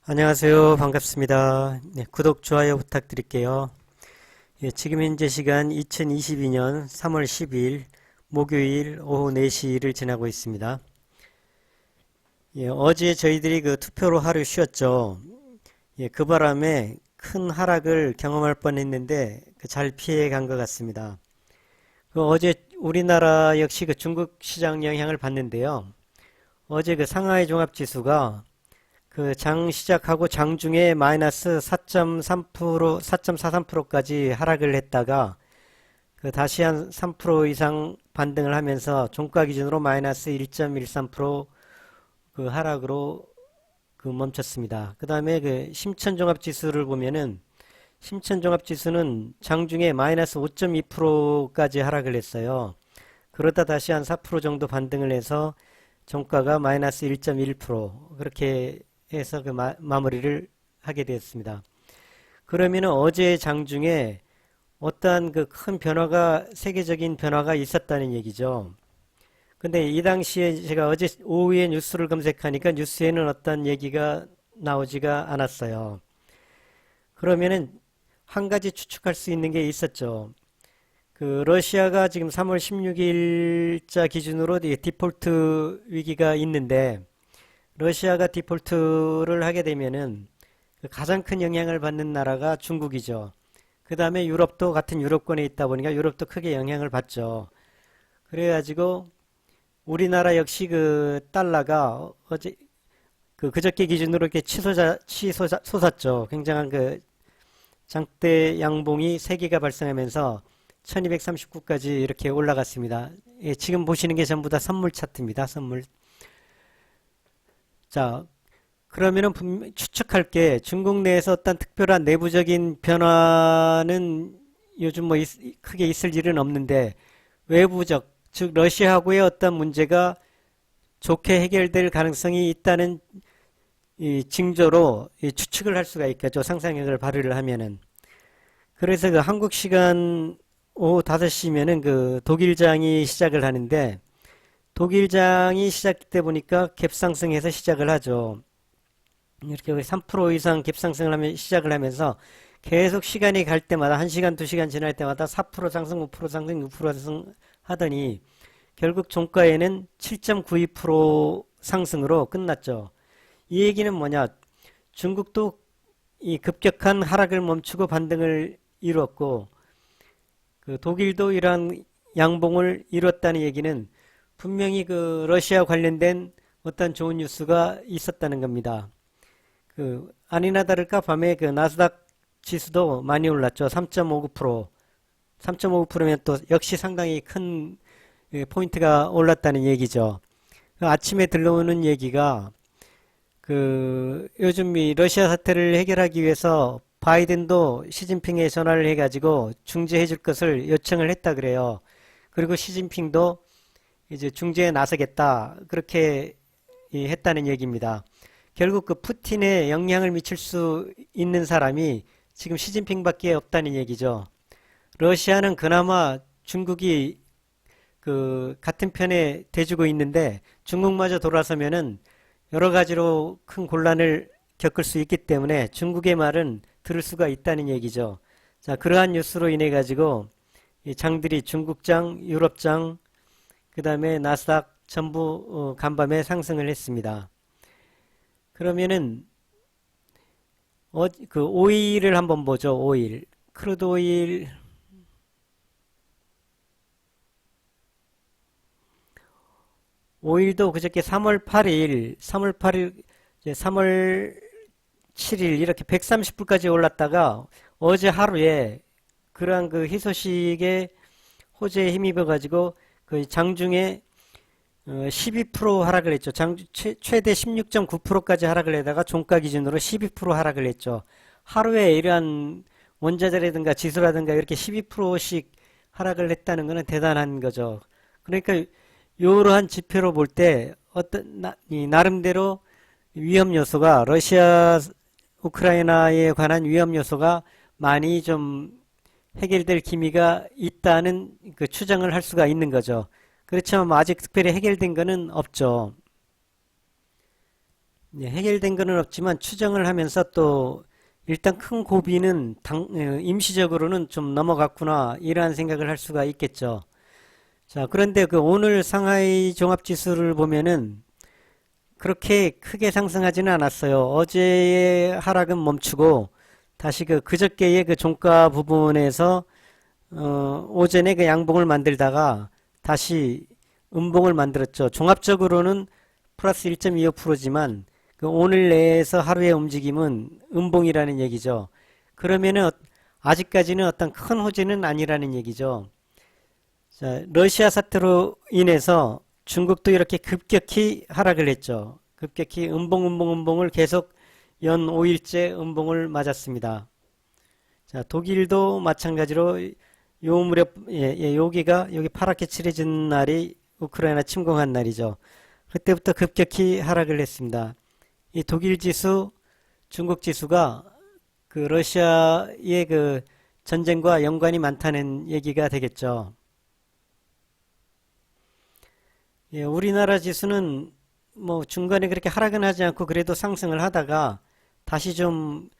안녕하세요. 반갑습니다. 네, 구독, 좋아요 부탁드릴게요. 예, 지금 현재 시간 2022년 3월 10일 목요일 오후 4시를 지나고 있습니다. 예, 어제 저희들이 그 투표로 하루 쉬었죠. 예, 그 바람에 큰 하락을 경험할 뻔했는데 잘 피해 간 것 같습니다. 어제 우리나라 역시 그 중국 시장 영향을 받는데요. 어제 그 상하이 종합지수가 그 장 시작하고 장 중에 마이너스 4.3%, 4.43%까지 하락을 했다가 그 다시 한 3% 이상 반등을 하면서 종가 기준으로 마이너스 1.13%그 하락으로 그 멈췄습니다. 그 다음에 그 심천종합지수를 보면은 심천종합지수는 장중에 마이너스 5.2%까지 하락을 했어요. 그러다 다시 한 4% 정도 반등을 해서 종가가 마이너스 1.1% 그렇게 해서 그 마무리를 하게 되었습니다. 그러면은 어제 장중에 어떠한 그 큰 변화가 세계적인 변화가 있었다는 얘기죠. 근데 이 당시에 제가 어제 오후에 뉴스를 검색하니까 뉴스에는 어떤 얘기가 나오지가 않았어요. 그러면은 한 가지 추측할 수 있는 게 있었죠. 그 러시아가 지금 3월 16일자 기준으로 디폴트 위기가 있는데 러시아가 디폴트를 하게 되면은 그 가장 큰 영향을 받는 나라가 중국이죠. 그 다음에 유럽도 같은 유럽권에 있다 보니까 유럽도 크게 영향을 받죠. 그래가지고 우리나라 역시 그 달러가 어제 그저께 기준으로 이렇게 치솟았죠. 굉장한 그 장대 양봉이 세 개가 발생하면서 1239까지 이렇게 올라갔습니다. 예, 지금 보시는 게 전부 다 선물 차트입니다. 선물. 자, 그러면은 추측할 게 중국 내에서 어떤 특별한 내부적인 변화는 요즘 뭐 크게 있을 일은 없는데 외부적, 즉 러시아하고의 어떤 문제가 좋게 해결될 가능성이 있다는 이 징조로 이 추측을 할 수가 있겠죠. 상상력을 발휘를 하면은. 그래서 그 한국 시간 오후 5시면은 그 독일장이 시작을 하는데 독일장이 시작돼 보니까 갭상승해서 시작을 하죠. 이렇게 3% 이상 갭상승을 하면 시작을 하면서 계속 시간이 갈 때마다 1시간, 2시간 지날 때마다 4% 상승, 5% 상승, 6% 상승 하더니 결국 종가에는 7.92% 상승으로 끝났죠. 이 얘기는 뭐냐? 중국도 이 급격한 하락을 멈추고 반등을 이루었고 그 독일도 이러한 양봉을 이뤘다는 얘기는 분명히 그 러시아 관련된 어떤 좋은 뉴스가 있었다는 겁니다. 그 아니나 다를까 밤에 그 나스닥 지수도 많이 올랐죠. 3.59%. 3.59%면 또 역시 상당히 큰 포인트가 올랐다는 얘기죠. 그 아침에 들려오는 얘기가 그 요즘 이 러시아 사태를 해결하기 위해서 바이든도 시진핑에 전화를 해가지고 중재해 줄 것을 요청을 했다 그래요. 그리고 시진핑도 이제 중재에 나서겠다 그렇게 했다는 얘기입니다. 결국 그 푸틴에 영향을 미칠 수 있는 사람이 지금 시진핑밖에 없다는 얘기죠. 러시아는 그나마 중국이 그 같은 편에 대주고 있는데 중국마저 돌아서면은 여러 가지로 큰 곤란을 겪을 수 있기 때문에 중국의 말은 들을 수가 있다는 얘기죠. 자, 그러한 뉴스로 인해 가지고 이 장들이 중국장, 유럽장, 그 다음에 나스닥 전부 간밤에 상승을 했습니다. 그러면은 그 오일을 한번 보죠. 오일. 크루드 오일. 오일도 그저께 3월 8일, 3월 8일, 이제 3월 7일 이렇게 130불까지 올랐다가 어제 하루에 그러한 그 희소식에 호재에 힘입어 가지고 그 장중에 12% 하락을 했죠. 최대 16.9%까지 하락을 하다가 종가 기준으로 12% 하락을 했죠. 하루에 이러한 원자재라든가 지수라든가 이렇게 12%씩 하락을 했다는 것은 대단한 거죠. 그러니까 이러한 지표로 볼 때 어떤 나름대로 위험 요소가 러시아 우크라이나에 관한 위험 요소가 많이 좀 해결될 기미가 있다는 그 추정을 할 수가 있는 거죠. 그렇지만 뭐 아직 특별히 해결된 거는 없죠. 해결된 건 없지만 추정을 하면서 또 일단 큰 고비는 임시적으로는 좀 넘어갔구나 이러한 생각을 할 수가 있겠죠. 자, 그런데 그 오늘 상하이 종합지수를 보면은 그렇게 크게 상승하지는 않았어요. 어제의 하락은 멈추고 다시 그저께의 그 종가 부분에서 오전에 그 양봉을 만들다가 다시 음봉을 만들었죠. 종합적으로는 플러스 1.25%지만 그 오늘 내에서 하루의 움직임은 음봉이라는 얘기죠. 그러면은 아직까지는 어떤 큰 호재는 아니라는 얘기죠. 자, 러시아 사태로 인해서 중국도 이렇게 급격히 하락을 했죠. 급격히 음봉을 계속 연 5일째 음봉을 맞았습니다. 자, 독일도 마찬가지로 요 무렵, 여기가 여기 파랗게 칠해진 날이 우크라이나 침공한 날이죠. 그때부터 급격히 하락을 했습니다. 이 독일 지수, 중국 지수가 그 러시아의 그 전쟁과 연관이 많다는 얘기가 되겠죠. 예, 우리나라 지수는 뭐 중간에 그렇게 하락은 하지 않고 그래도 상승을 하다가 다시 좀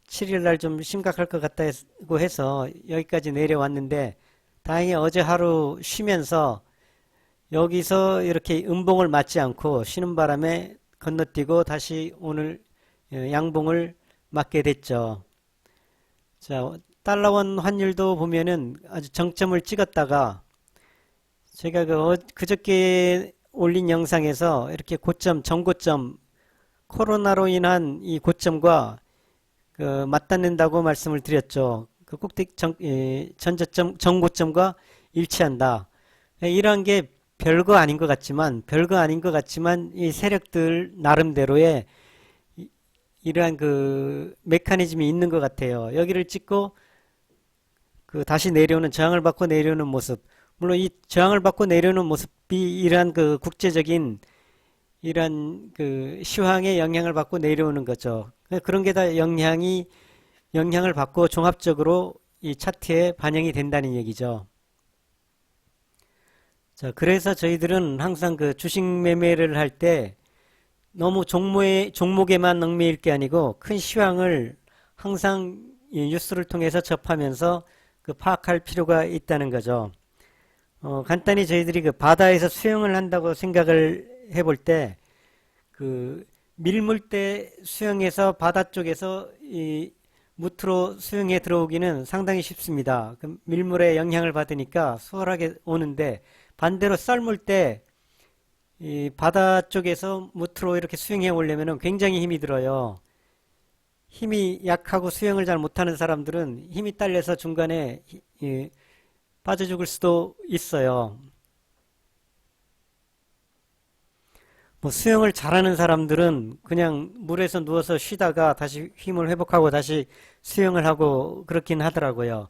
7일 날 좀 심각할 것 같다고 해서 여기까지 내려왔는데 다행히 어제 하루 쉬면서 여기서 이렇게 음봉을 맞지 않고 쉬는 바람에 건너뛰고 다시 오늘 양봉을 맞게 됐죠. 자, 달러원 환율도 보면은 아주 정점을 찍었다가 제가 그저께 올린 영상에서 이렇게 고점, 정고점, 코로나로 인한 이 고점과 맞닿는다고 말씀을 드렸죠. 그 꼭대기 전저점, 정고점과 일치한다. 이러한 게 별거 아닌 것 같지만 이 세력들 나름대로의 이러한 그 메커니즘이 있는 것 같아요. 여기를 찍고 그 다시 내려오는 저항을 받고 내려오는 모습. 물론 이 저항을 받고 내려오는 모습이 이러한 그 국제적인 이러한 그 시황의 영향을 받고 내려오는 거죠. 그런 게 다 영향을 받고 종합적으로 이 차트에 반영이 된다는 얘기죠. 자, 그래서 저희들은 항상 그 주식 매매를 할 때 너무 종목에만 얽매일 게 아니고 큰 시황을 항상 이 뉴스를 통해서 접하면서 그 파악할 필요가 있다는 거죠. 간단히 저희들이 그 바다에서 수영을 한다고 생각을 해볼 때 그 밀물대 수영해서 바다 쪽에서 이 무트로 수영해 들어오기는 상당히 쉽습니다. 그 밀물의 영향을 받으니까 수월하게 오는데 반대로 썰물 때 이 바다 쪽에서 무트로 이렇게 수영해 오려면 굉장히 힘이 들어요. 힘이 약하고 수영을 잘 못하는 사람들은 힘이 딸려서 중간에 빠져 죽을 수도 있어요. 뭐 수영을 잘하는 사람들은 그냥 물에서 누워서 쉬다가 다시 힘을 회복하고 다시 수영을 하고 그렇긴 하더라고요.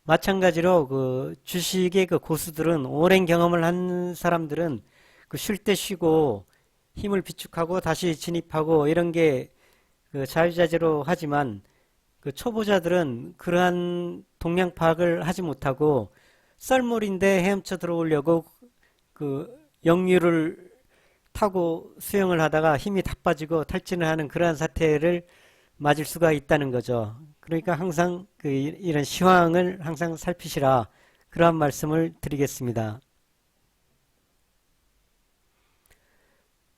마찬가지로 그 주식의 그 고수들은 오랜 경험을 한 사람들은 그 쉴 때 쉬고 힘을 비축하고 다시 진입하고 이런 게 그 자유자재로 하지만 그 초보자들은 그러한 동량 파악을 하지 못하고 썰물인데 헤엄쳐 들어오려고 그 역류를 타고 수영을 하다가 힘이 다 빠지고 탈진을 하는 그러한 사태를 맞을 수가 있다는 거죠. 그러니까 항상 이런 시황을 항상 살피시라 그러한 말씀을 드리겠습니다.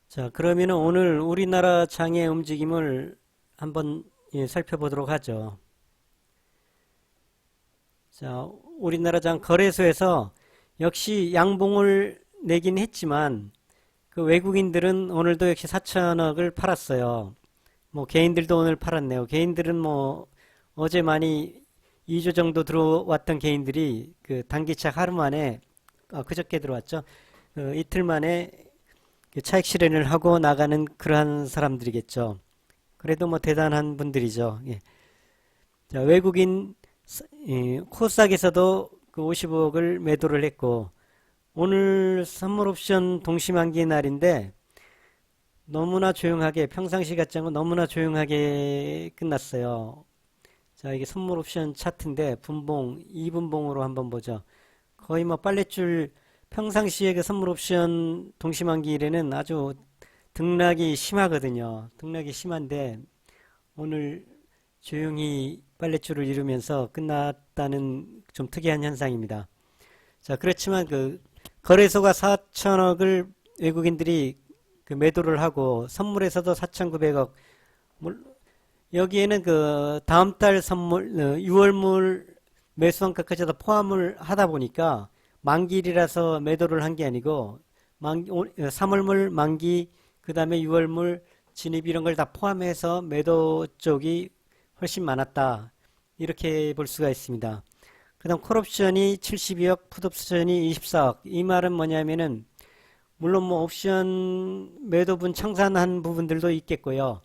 자, 그러면은 오늘 우리나라 장의 움직임을 한번 살펴보도록 하죠. 자, 우리나라 장 거래소에서 역시 양봉을 내긴 했지만 그 외국인들은 오늘도 역시 4천억을 팔았어요. 뭐 개인들도 오늘 팔았네요. 개인들은 뭐 어제 많이 2조 정도 들어왔던 개인들이 그 단기차 하루 만에 그저께 들어왔죠. 이틀 만에 그 차익 실현을 하고 나가는 그러한 사람들이겠죠. 그래도 뭐 대단한 분들이죠. 예. 자, 외국인 코스닥에서도 그 55억을 매도를 했고 오늘 선물 옵션 동시만기 날인데 너무나 조용하게 평상시 같지 않고 너무나 조용하게 끝났어요. 자, 이게 선물 옵션 차트인데 분봉 2분봉으로 한번 보죠. 거의 뭐 빨랫줄 평상시에 그 선물 옵션 동시만기일에는 아주 등락이 심하거든요. 등락이 심한데 오늘 조용히 빨랫줄을 이루면서 끝났다는 좀 특이한 현상입니다. 자, 그렇지만 그 거래소가 4천억을 외국인들이 그 매도를 하고 선물에서도 4,900억. 여기에는 그 다음 달 선물 6월물 매수한가까지 다 포함을 하다 보니까 만기일이라서 매도를 한 게 아니고 3월물 만기 그다음에 6월물 진입 이런 걸 다 포함해서 매도 쪽이 훨씬 많았다. 이렇게 볼 수가 있습니다. 그다음 콜옵션이 72억, 풋옵션이 24억. 이 말은 뭐냐면은 물론 뭐 옵션 매도분 청산한 부분들도 있겠고요.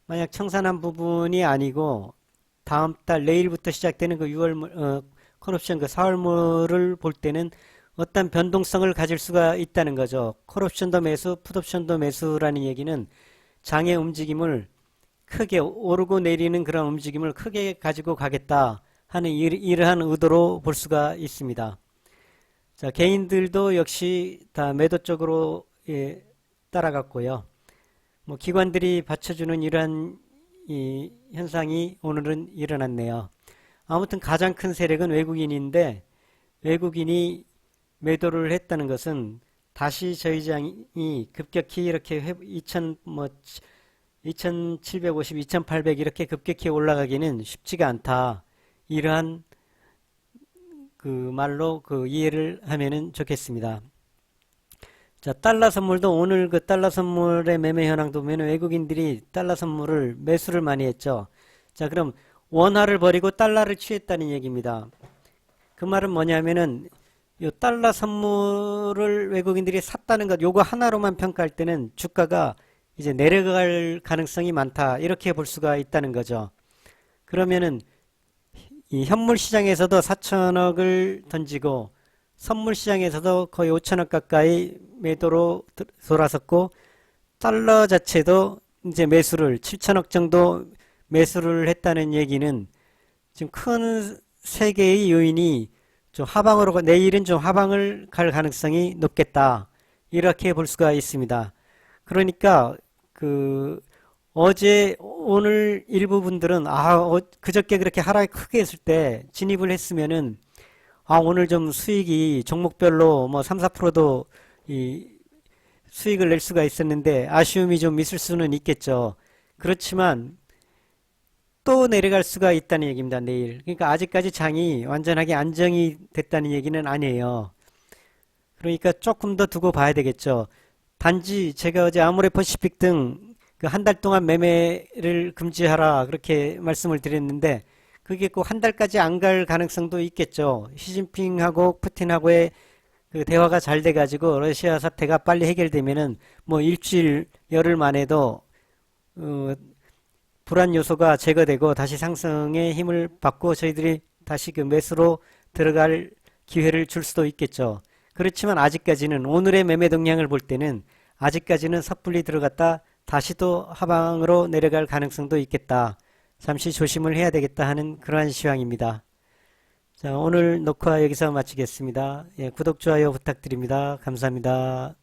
만약 청산한 부분이 아니고 다음 달 내일부터 시작되는 그 6월 콜옵션 그 4월물을 볼 때는 어떤 변동성을 가질 수가 있다는 거죠. 콜옵션도 매수, 풋옵션도 매수라는 얘기는 장의 움직임을 크게 오르고 내리는 그런 움직임을 크게 가지고 가겠다 하는 이러한 의도로 볼 수가 있습니다. 자, 개인들도 역시 다 매도 쪽으로 따라갔고요. 뭐 기관들이 받쳐주는 이러한 이 현상이 오늘은 일어났네요. 아무튼 가장 큰 세력은 외국인인데 외국인이 매도를 했다는 것은 다시 저희 장이 급격히 이렇게 2750, 2800 이렇게 급격히 올라가기는 쉽지가 않다. 이러한 그 말로 그 이해를 하면은 좋겠습니다. 자, 달러 선물도 오늘 그 달러 선물의 매매 현황도 보면 외국인들이 달러 선물을 매수를 많이 했죠. 자, 그럼 원화를 버리고 달러를 취했다는 얘기입니다. 그 말은 뭐냐면은 요 달러 선물을 외국인들이 샀다는 것 요거 하나로만 평가할 때는 주가가 이제 내려갈 가능성이 많다. 이렇게 볼 수가 있다는 거죠. 그러면은 이 현물 시장에서도 4천억을 던지고 선물 시장에서도 거의 5천억 가까이 매도로 돌아섰고 달러 자체도 이제 매수를 7천억 정도 매수를 했다는 얘기는 지금 큰 세 개의 요인이 좀 하방으로 내일은 좀 하방을 갈 가능성이 높겠다. 이렇게 볼 수가 있습니다. 그러니까 그 어제 오늘 일부 분들은 그저께 그렇게 하락이 크게 했을 때 진입을 했으면은 오늘 좀 수익이 종목별로 뭐 3, 4%도 이 수익을 낼 수가 있었는데 아쉬움이 좀 있을 수는 있겠죠. 그렇지만 또 내려갈 수가 있다는 얘기입니다. 내일. 그러니까 아직까지 장이 완전하게 안정이 됐다는 얘기는 아니에요. 그러니까 조금 더 두고 봐야 되겠죠. 단지 제가 어제 아모레퍼시픽 등 그 한 달 동안 매매를 금지하라 그렇게 말씀을 드렸는데 그게 꼭 한 달까지 안 갈 가능성도 있겠죠. 시진핑하고 푸틴하고의 그 대화가 잘 돼가지고 러시아 사태가 빨리 해결되면은 뭐 일주일 열흘 만에도 불안 요소가 제거되고 다시 상승의 힘을 받고 저희들이 다시 그 매수로 들어갈 기회를 줄 수도 있겠죠. 그렇지만 아직까지는 오늘의 매매 동향을 볼 때는 아직까지는 섣불리 들어갔다 다시 또 하방으로 내려갈 가능성도 있겠다. 잠시 조심을 해야 되겠다 하는 그러한 시황입니다. 자, 오늘 녹화 여기서 마치겠습니다. 예, 구독, 좋아요 부탁드립니다. 감사합니다.